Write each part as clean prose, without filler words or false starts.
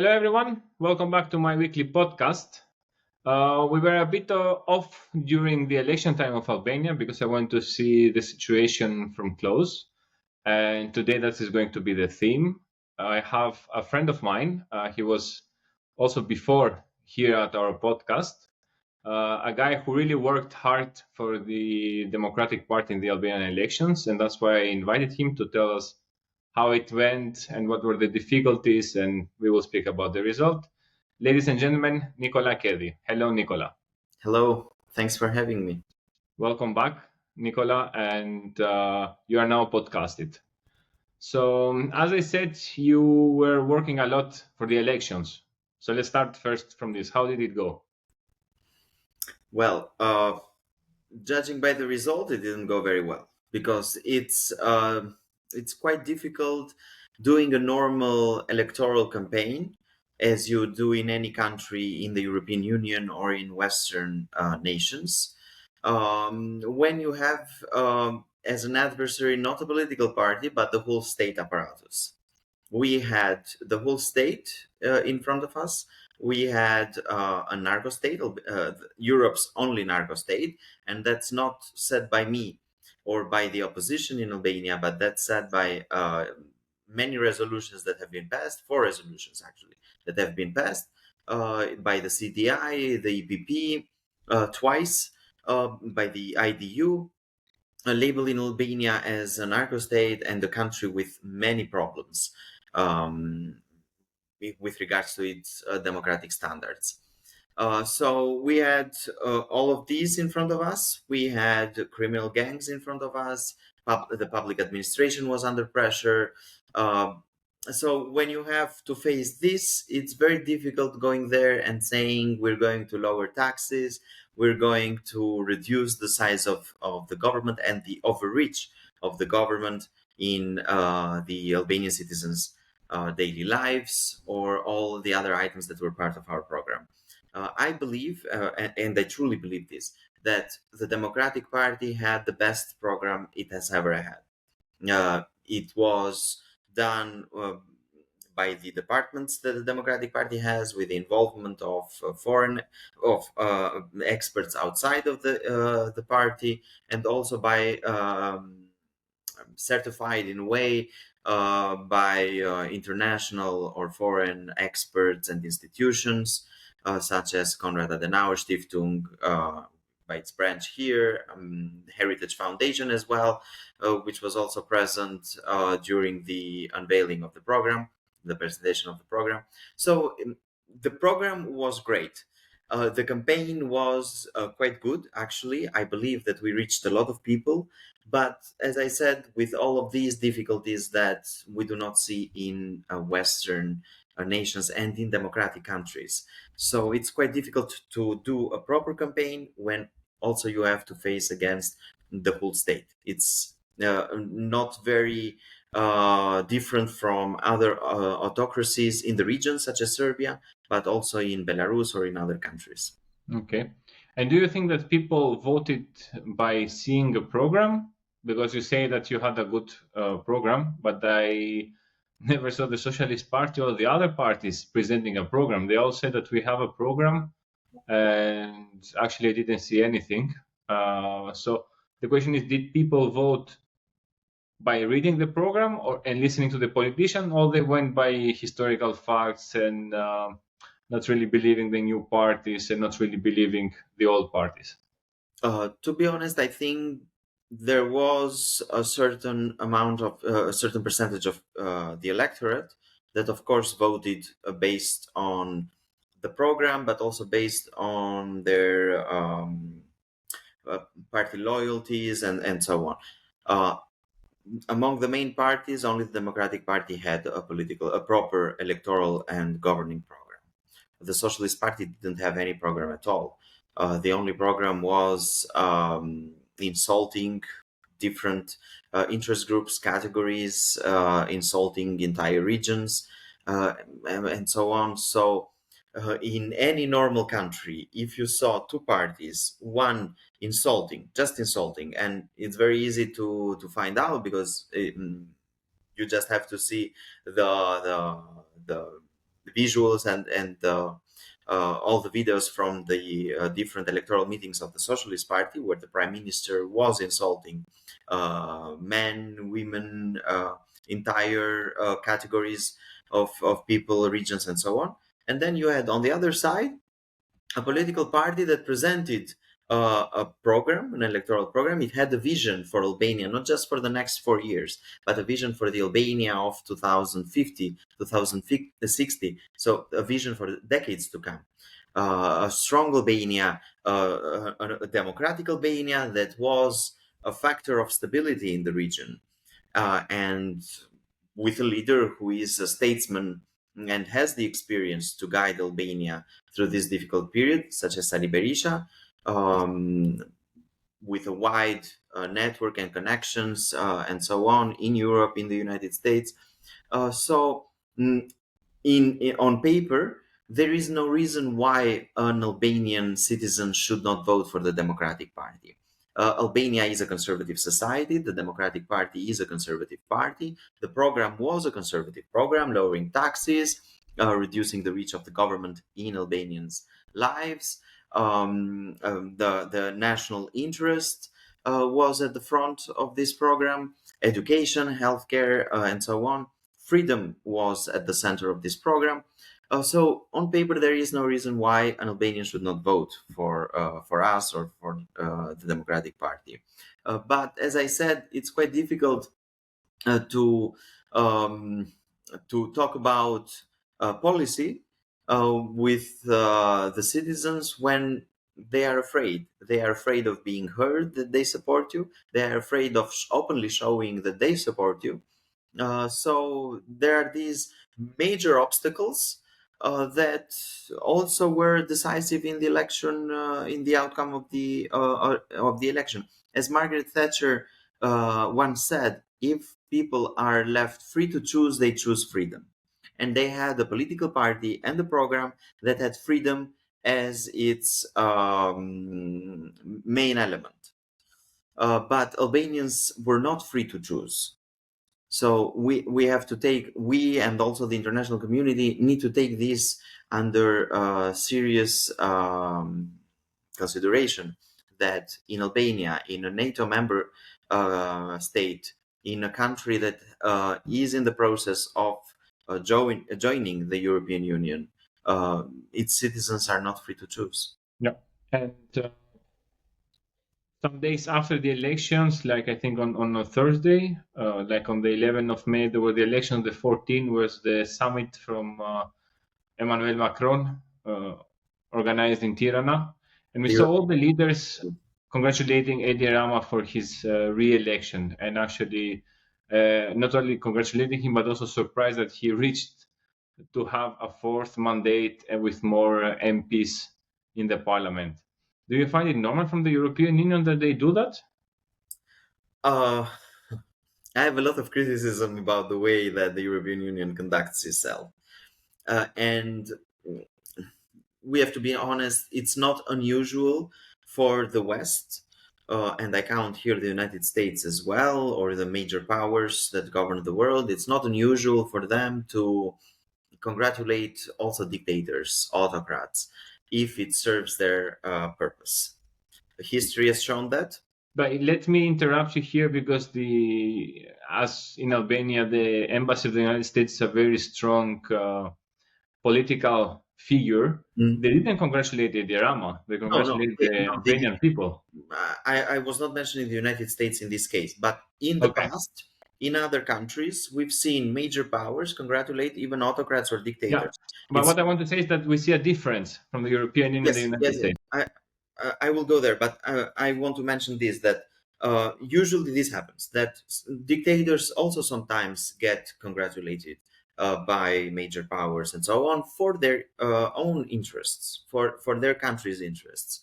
Hello, everyone. Welcome back to my weekly podcast. We were a bit off during the election time of Albania because I want to see the situation from close. And today, that is going to be the theme. I have a friend of mine. He was also before here at our podcast, a guy who really worked hard for the Democratic Party in the Albanian elections. And that's why I invited him to tell us how it went and what were the difficulties, and we will speak about the result. Ladies and gentlemen, Nikola Kedhi. Hello, Nikola. Hello, thanks for having me. Welcome back, Nikola, and you are now podcasted. So, as I said, you were working a lot for the elections. So let's start first from this. How did it go? Well, judging by the result, it didn't go very well because it's quite difficult doing a normal electoral campaign as you do in any country in the European Union or in Western nations. When you have as an adversary not a political party but the whole state apparatus. We had the whole state in front of us. We had a narco state, Europe's only narco state, and that's not said by me or by the opposition in Albania, but that's said by many resolutions that have been passed, 4 resolutions actually, that have been passed by the CDI, the EPP, twice, by the IDU, labeling Albania as a narco state and a country with many problems with regards to its democratic standards. So we had all of these in front of us. We had criminal gangs in front of us. The public administration was under pressure. So when you have to face this, it's very difficult going there and saying we're going to lower taxes, we're going to reduce the size of the government and the overreach of the government in the Albanian citizens' daily lives or all the other items that were part of our program. I believe, and I truly believe this, that the Democratic Party had the best program it has ever had. It was done by the departments that the Democratic Party has, with the involvement of foreign experts outside of the party, and also by certified in a way by international or foreign experts and institutions such as Konrad Adenauer Stiftung, by its branch here, Heritage Foundation as well, which was also present during the unveiling of the program, the presentation of the program. So the program was great. The campaign was quite good, actually. I believe that we reached a lot of people. But as I said, with all of these difficulties that we do not see in Western nations and in democratic countries. So it's quite difficult to do a proper campaign when also you have to face against the whole state. It's not very different from other autocracies in the region, such as Serbia, but also in Belarus or in other countries. Okay. And do you think that people voted by seeing a program? Because you say that you had a good program, but I never saw the Socialist Party or the other parties presenting a program. They all said that we have a program, and actually I didn't see anything. So the question is, did people vote by reading the program and listening to the politician, or they went by historical facts and not really believing the new parties and not really believing the old parties? To be honest, I think there was a certain amount of a certain percentage of the electorate that, of course, voted based on the program, but also based on their party loyalties and so on. Among the main parties, only the Democratic Party had a proper electoral and governing program. The Socialist Party didn't have any program at all. The only program was insulting different interest groups, categories, insulting entire regions, and so on. So in any normal country, if you saw 2 parties, one just insulting, and it's very easy to find out because you just have to see the visuals and all the videos from the different electoral meetings of the Socialist Party, where the prime minister was insulting men, women, entire categories of people, regions, and so on. And then you had on the other side a political party that presented a program, an electoral program. It had a vision for Albania, not just for the next 4 years, but a vision for the Albania of 2050, 2060. So a vision for decades to come. A strong Albania, a democratic Albania that was a factor of stability in the region, and with a leader who is a statesman and has the experience to guide Albania through this difficult period, such as Sali Berisha, with a wide network and connections and so on in Europe, in the United States. So, on paper, there is no reason why an Albanian citizen should not vote for the Democratic Party. Albania is a conservative society. The Democratic Party is a conservative party. The program was a conservative program, lowering taxes, reducing the reach of the government in Albanians' lives. The national interest was at the front of this program. Education, healthcare, and so on. Freedom was at the center of this program. So on paper, there is no reason why an Albanian should not vote for us or for the Democratic Party. But as I said, it's quite difficult to talk about policy with the citizens when they are afraid. They are afraid of being heard that they support you. They are afraid of openly showing that they support you. So there are these major obstacles that also were decisive in the election, in the outcome of the election. As Margaret Thatcher once said, if people are left free to choose, they choose freedom. And they had a political party and a program that had freedom as its main element. But Albanians were not free to choose. So we have to we and also the international community need to take this under serious consideration, that in Albania, in a NATO member state, in a country that is in the process of joining the European Union, its citizens are not free to choose. Yeah, and some days after the elections, like I think on a Thursday, like on the 11th of May, there were the elections. The 14th was the summit from Emmanuel Macron, organized in Tirana. And we saw all the leaders congratulating Edi Rama for his re-election, and actually not only congratulating him, but also surprised that he reached to have a fourth mandate with more MPs in the parliament. Do you find it normal from the European Union that they do that? I have a lot of criticism about the way that the European Union conducts itself. And we have to be honest, it's not unusual for the West, and I count here the United States as well, or the major powers that govern the world. It's not unusual for them to congratulate also dictators, autocrats, if it serves their purpose. History has shown that. But let me interrupt you here, because as in Albania, the embassy of the United States is a very strong political figure. They didn't congratulate Edi Rama. They congratulated the Albanian people. I was not mentioning the United States in this case, but in the past, in other countries, we've seen major powers congratulate even autocrats or dictators. Yeah. But what I want to say is that we see a difference from the European Union and the United States. I will go there, but I want to mention this, that usually this happens, that dictators also sometimes get congratulated by major powers and so on for their own interests, for their country's interests.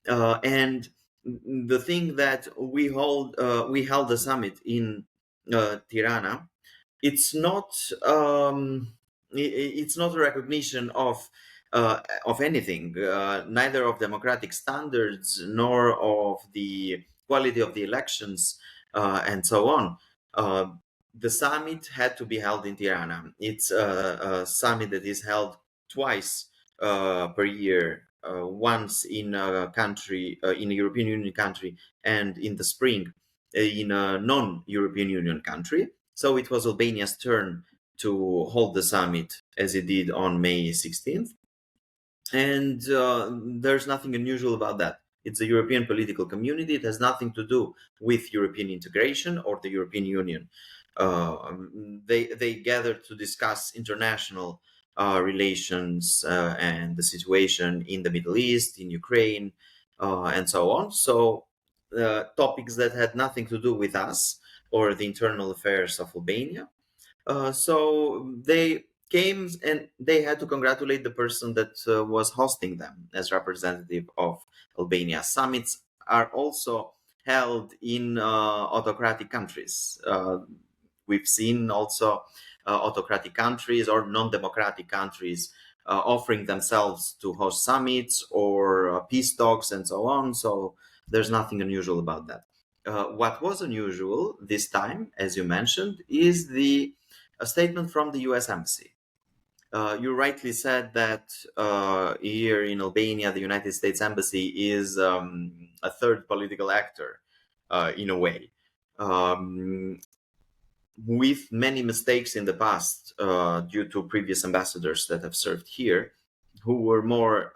And the thing that we held a summit in Tirana, it's not a recognition of anything, neither of democratic standards nor of the quality of the elections and so on. The summit had to be held in Tirana. It's a summit that is held twice per year, once in a country, in a European Union country, and in the spring in a non-European Union country. So it was Albania's turn to hold the summit, as it did on May 16th. And there's nothing unusual about that. It's a European political community. It has nothing to do with European integration or the European Union. They gathered to discuss international relations and the situation in the Middle East, in Ukraine, and so on. So topics that had nothing to do with us or the internal affairs of Albania. So they came and they had to congratulate the person that was hosting them as representative of Albania. Summits are also held in autocratic countries. We've seen also autocratic countries or non-democratic countries offering themselves to host summits or peace talks and so on. So there's nothing unusual about that. What was unusual this time, as you mentioned, is a statement from the US Embassy. You rightly said that here in Albania, the United States Embassy is a third political actor in a way. With many mistakes in the past due to previous ambassadors that have served here, who were more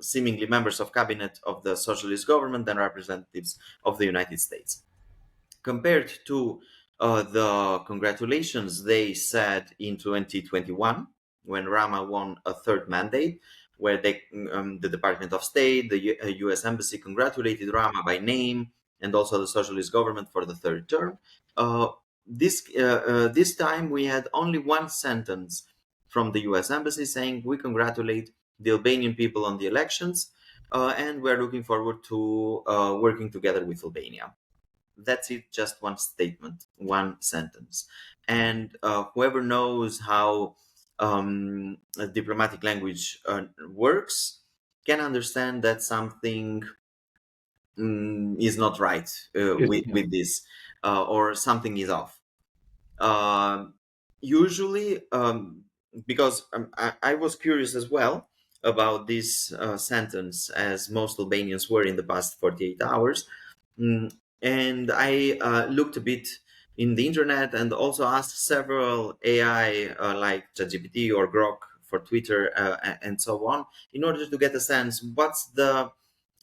seemingly members of cabinet of the socialist government than representatives of the United States. Compared to the congratulations they said in 2021, when Rama won a third mandate, where the Department of State, the U.S. Embassy congratulated Rama by name, and also the socialist government for the third term. This time we had only one sentence from the U.S. Embassy saying, "We congratulate the Albanian people on the elections, and we're looking forward to working together with Albania." That's it, just one statement, one sentence. And whoever knows how diplomatic language works can understand that something is not right with this, or something is off. Usually, because I was curious as well about this sentence, as most Albanians were in the past 48 hours. And I looked a bit in the internet and also asked several AI like ChatGPT or Grok for Twitter and so on, in order to get a sense what's the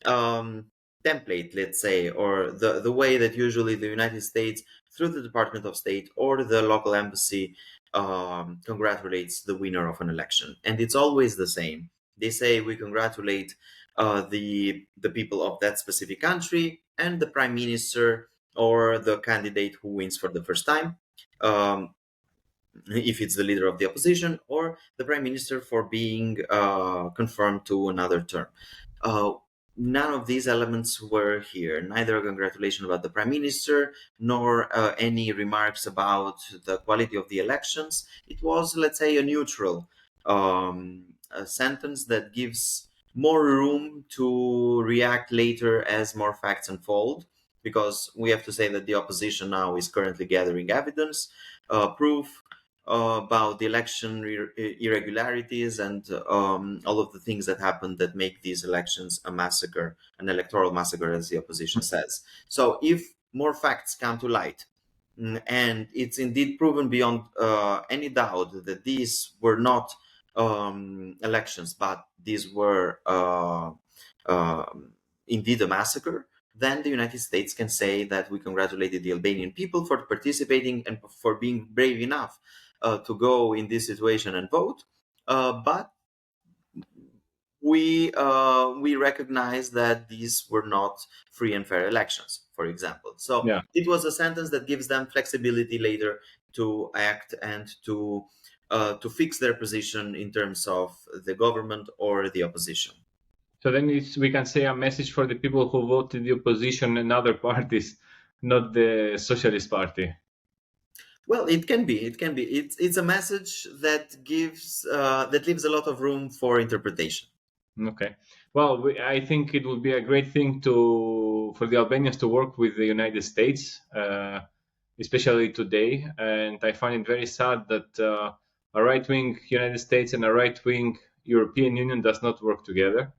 template, let's say, or the way that usually the United States, through the Department of State or the local embassy, congratulates the winner of an election. And it's always the same. They say, "We congratulate the people of that specific country and the prime minister or the candidate who wins for the first time, if it's the leader of the opposition, or the prime minister for being confirmed to another term." None of these elements were here, neither a congratulation about the prime minister nor any remarks about the quality of the elections. It was, let's say, a neutral a sentence that gives more room to react later as more facts unfold, because we have to say that the opposition now is currently gathering evidence, proof about the election irregularities and all of the things that happened that make these elections a massacre, an electoral massacre, as the opposition says. So if more facts come to light, and it's indeed proven beyond any doubt that these were not elections, but these were indeed a massacre, then the United States can say that we congratulated the Albanian people for participating and for being brave enough to go in this situation and vote. But we recognize that these were not free and fair elections, for example. So It was a sentence that gives them flexibility later to act and to fix their position in terms of the government or the opposition. So then we can say a message for the people who voted the opposition and other parties, not the Socialist Party. Well, it can be. It's a message that gives that leaves a lot of room for interpretation. Okay. Well, I think it would be a great thing for the Albanians to work with the United States, especially today. And I find it very sad that a right-wing United States and a right-wing European Union does not work together,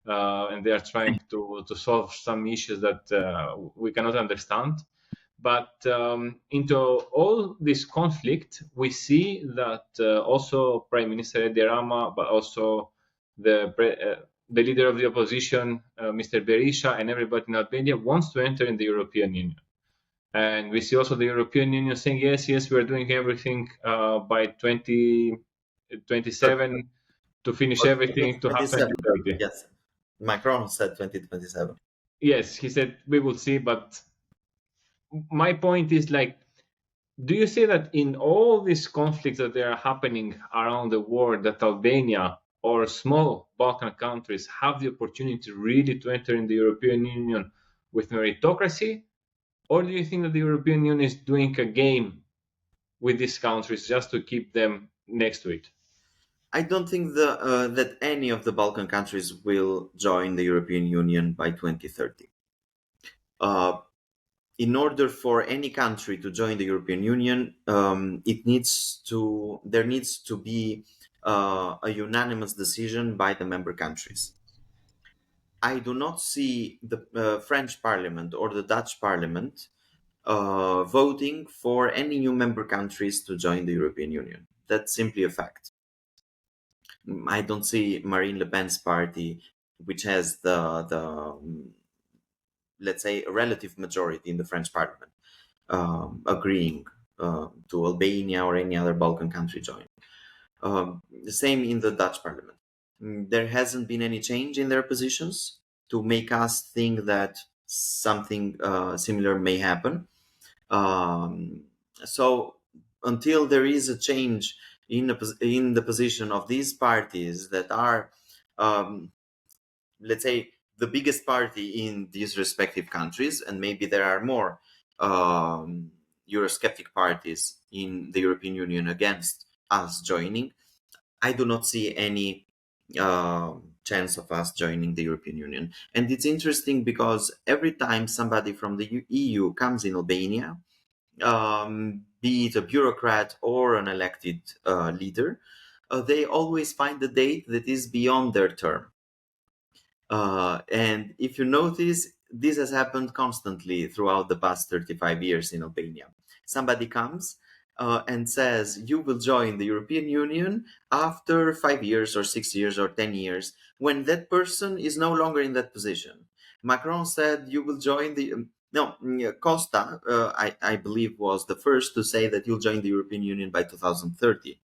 and they are trying to solve some issues that we cannot understand. But into all this conflict, we see that also Prime Minister Edi Rama, but also the leader of the opposition, Mr. Berisha, and everybody in Albania wants to enter in the European Union. And we see also the European Union saying, yes, we're doing everything by 2027 to finish Or everything to have 2027. 2030. Yes, Macron said 2027. Yes, he said, we will see. But my point is like, do you see that in all these conflicts that are happening around the world, that Albania or small Balkan countries have the opportunity really to enter in the European Union with meritocracy? Or do you think that the European Union is doing a game with these countries just to keep them next to it? I don't think that any of the Balkan countries will join the European Union by 2030. In order for any country to join the European Union, there needs to be a unanimous decision by the member countries. I do not see the French Parliament or the Dutch Parliament voting for any new member countries to join the European Union. That's simply a fact. I don't see Marine Le Pen's party, which has the let's say a relative majority in the French Parliament, agreeing to Albania or any other Balkan country join. The same in the Dutch Parliament. There hasn't been any change in their positions to make us think that something similar may happen. So until there is a change in the position of these parties that are, let's say, the biggest party in these respective countries, and maybe there are more Eurosceptic parties in the European Union against us joining, I do not see any chance of us joining the European Union. And it's interesting because every time somebody from the EU comes in Albania, be it a bureaucrat or an elected leader, they always find a date that is beyond their term. And if you notice, this has happened constantly throughout the past 35 years in Albania. Somebody comes and says, you will join the European Union after 5 years or 6 years or 10 years, when that person is no longer in that position. Macron said, you will join the... No, Costa, I believe, was the first to say that he'll join the European Union by 2030,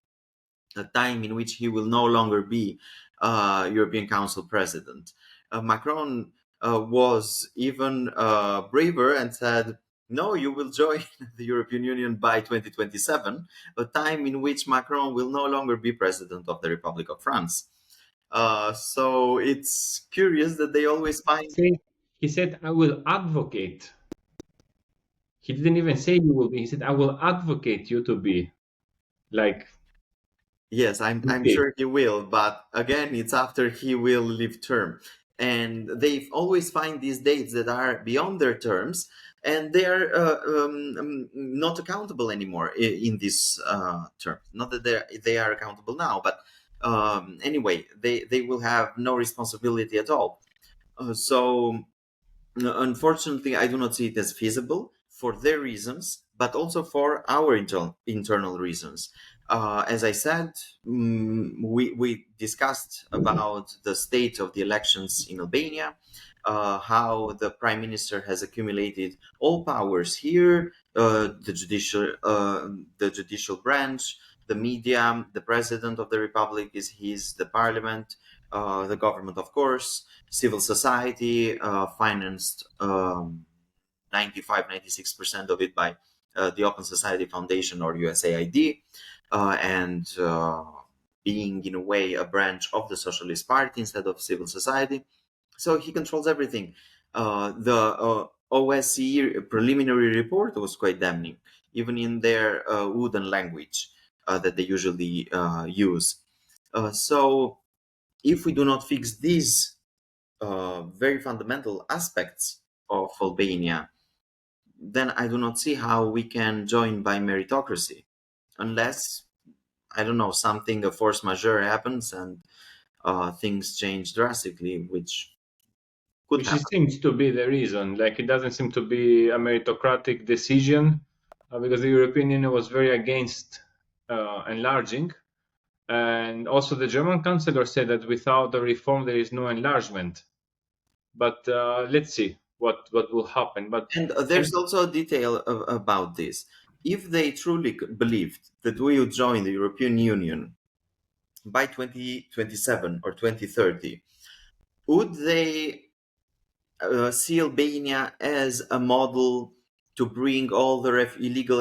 a time in which he will no longer be European Council president. Macron was even braver and said, no, you will join the European Union by 2027, a time in which Macron will no longer be president of the Republic of France. So it's curious that they always find... He said, I will advocate. He didn't even say you will be. He said, I will advocate you to be. Like... Yes, I'm sure he will, but again, it's after he will leave term. And they always find these dates that are beyond their terms, and they are not accountable anymore in this term. Not that they are accountable now, but anyway, they will have no responsibility at all. So unfortunately, I do not see it as feasible for their reasons, but also for our internal reasons. As I said, we discussed about the state of the elections in Albania, how the prime minister has accumulated all powers here, the judicial branch, the media, the president of the republic is the parliament, the government, of course, civil society, financed 95-96% of it by the Open Society Foundation or USAID, and being in a way a branch of the Socialist Party instead of civil society. So he controls everything. The OSCE preliminary report was quite damning, even in their wooden language that they usually use. So if we do not fix these very fundamental aspects of Albania, then I do not see how we can join by meritocracy, unless I don't know, something, a force majeure happens, and things change drastically, which could Which happen. seems to be the reason. Like it doesn't seem to be a meritocratic decision because the European Union was very against enlarging. And also the German chancellor said that without the reform, there is no enlargement. But let's see what will happen. But And and there's also a detail about this. If they truly believed that we would join the European Union by 2027 or 2030, would they see Albania as a model to bring all the illegal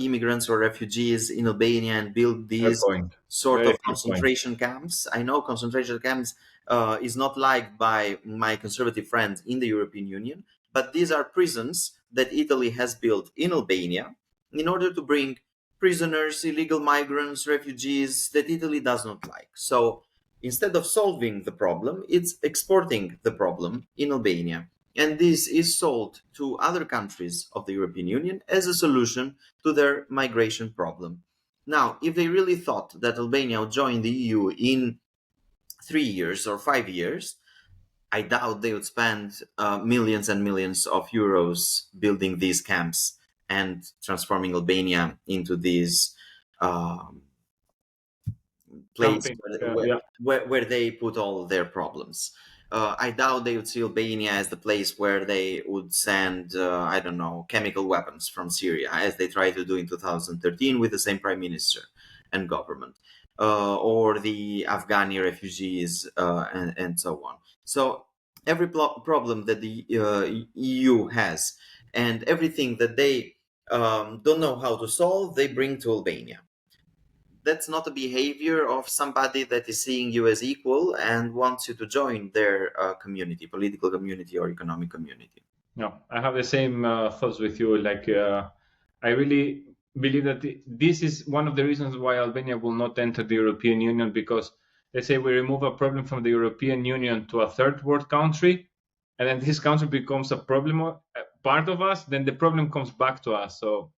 immigrants or refugees in Albania and build fair these point, sort very of fair point. concentration camps? I know concentration camps is not liked by my conservative friends in the European Union, but these are prisons that Italy has built in Albania in order to bring prisoners, illegal migrants, refugees that Italy does not like. So instead of solving the problem, it's exporting the problem in Albania. And this is sold to other countries of the European Union as a solution to their migration problem. Now, if they really thought that Albania would join the EU in 3 years or 5 years, I doubt they would spend millions and millions of euros building these camps and transforming Albania into these um, place Camping, where they put all their problems. I doubt they would see Albania as the place where they would send, I don't know, chemical weapons from Syria, as they tried to do in 2013 with the same prime minister and government, or the Afghani refugees, and so on. So every problem that the EU has and everything that they don't know how to solve, they bring to Albania. That's not a behavior of somebody that is seeing you as equal and wants you to join their community, political community or economic community. no, I have the same thoughts with you. Like, I really believe that this is one of the reasons why Albania will not enter the European Union because, let's say, we remove a problem from the European Union to a third world country, and then this country becomes a problem, part of us, then the problem comes back to us. So,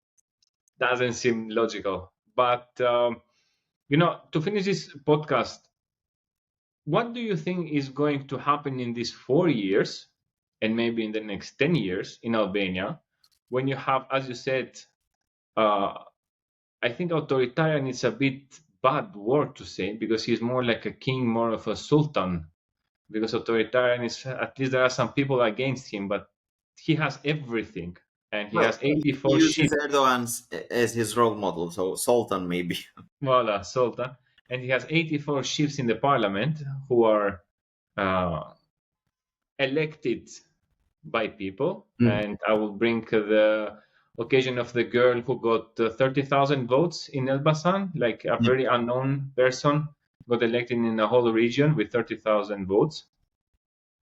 doesn't seem logical. But, to finish this podcast, what do you think is going to happen in these 4 years and maybe in the next 10 years in Albania when you have, as you said, uh, I think authoritarian is a bit bad word to say because he's more like a king, more of a sultan. Because authoritarian is, at least there are some people against him, but he has everything and he Well, has he 84 uses ships. Erdogan as his role model, so Sultan maybe. Voila, sultan. And he has 84 ships in the parliament who are uh, elected by people. Mm. And I will bring the occasion of the girl who got 30,000 votes in Elbasan, like a Yeah. very unknown person, got elected in a whole region with 30,000 votes.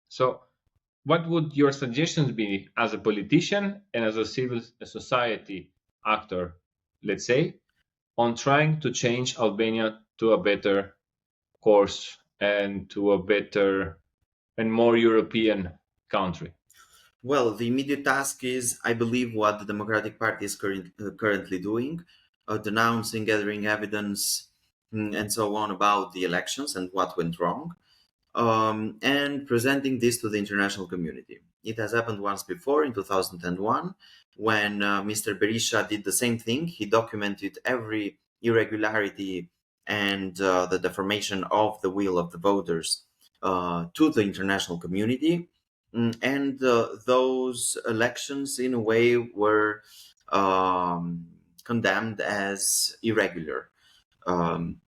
So, what would your suggestions be as a politician and as a civil society actor, let's say, on trying to change Albania to a better course and to a better and more European country? Well, the immediate task is, I believe, what the Democratic Party is currently doing, denouncing, gathering evidence, and so on about the elections and what went wrong, and presenting this to the international community. It has happened once before in 2001 when Mr. Berisha did the same thing. He documented every irregularity and the deformation of the will of the voters to the international community. And those elections, in a way, were condemned as irregular. Um,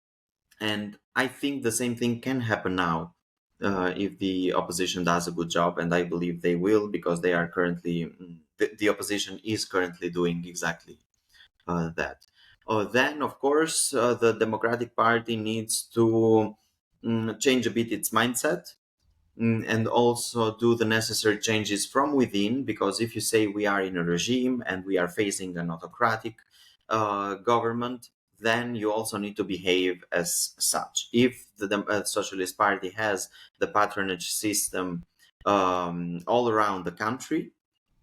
and I think the same thing can happen now if the opposition does a good job, and I believe they will because they are currently, the opposition is currently doing exactly that. Then, of course, the Democratic Party needs to change a bit its mindset, and also do the necessary changes from within, because if you say we are in a regime and we are facing an autocratic government, then you also need to behave as such. If the Socialist Party has the patronage system all around the country,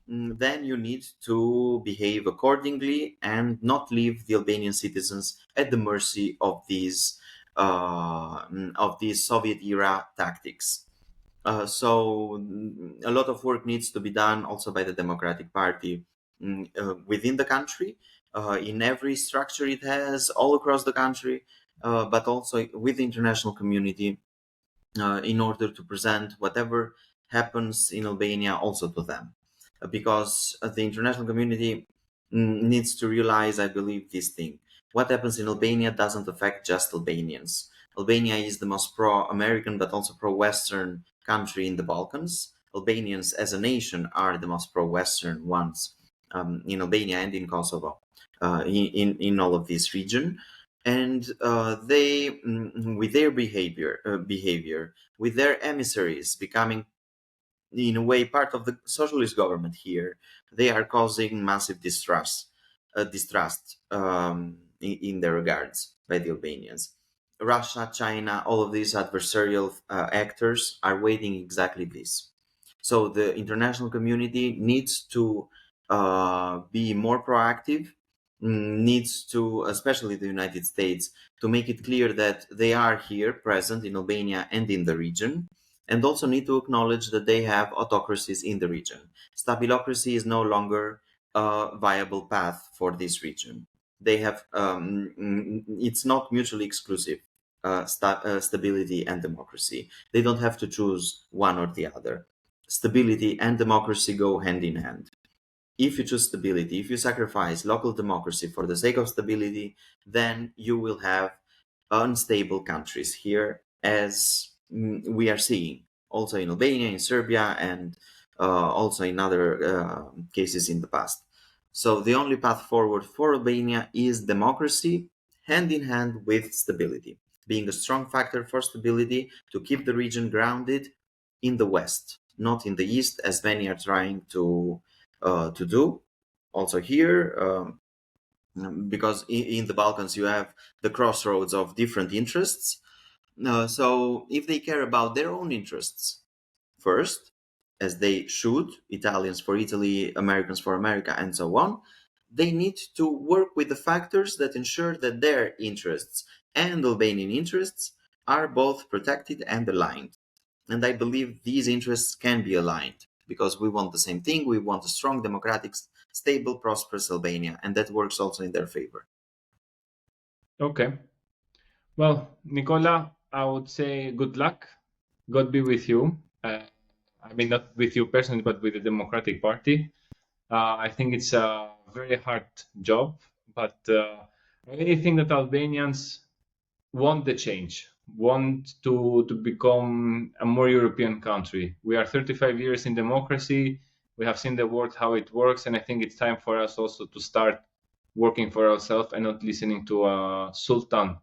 then you need to behave accordingly and not leave the Albanian citizens at the mercy of these Soviet era tactics. A lot of work needs to be done also by the Democratic Party within the country, in every structure it has all across the country, but also with the international community, in order to present whatever happens in Albania also to them. Because the international community needs to realize, I believe, this thing. What happens in Albania doesn't affect just Albanians. Albania is the most pro-American but also pro-Western country in the Balkans. Albanians as a nation are the most pro-Western ones in Albania and in Kosovo, in all of this region. And they, with their behavior, with their emissaries becoming in a way part of the socialist government here, they are causing massive distrust in their regards by the Albanians. Russia, China, all of these adversarial actors are waiting exactly this. So the international community needs to be more proactive, needs to, especially the United States, to make it clear that they are here present in Albania and in the region, and also need to acknowledge that they have autocracies in the region. Stabilocracy is no longer a viable path for this region. They have, it's not mutually exclusive, stability and democracy. They don't have to choose one or the other. Stability and democracy go hand in hand. If you choose stability, if you sacrifice local democracy for the sake of stability, then you will have unstable countries here, as we are seeing also in Albania, in Serbia, and also in other cases in the past. So the only path forward for Albania is democracy, hand in hand with stability, being a strong factor for stability to keep the region grounded in the West, not in the East, as many are trying to do. Also here, because in the Balkans you have the crossroads of different interests. So if they care about their own interests first, as they should, Italians for Italy, Americans for America, and so on, they need to work with the factors that ensure that their interests and Albanian interests are both protected and aligned. And I believe these interests can be aligned because we want the same thing. We want a strong, democratic, stable, prosperous Albania, and that works also in their favor. Okay. Well, Nicola, I would say good luck. God be with you. I mean, not with you personally, but with the Democratic Party. I think it's a very hard job, but I really think that Albanians want the change, want to become a more European country. We are 35 years in democracy. We have seen the world, how it works, and I think it's time for us also to start working for ourselves and not listening to a sultan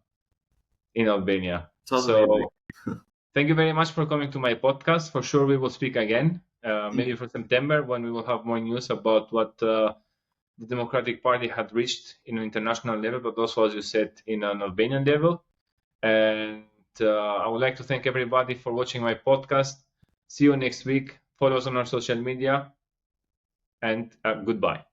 in Albania. Totally. So thank you very much for coming to my podcast. For sure, we will speak again, maybe for September, when we will have more news about what the Democratic Party had reached in an international level, but also, as you said, in an Albanian level. And I would like to thank everybody for watching my podcast. See you next week. Follow us on our social media, and goodbye.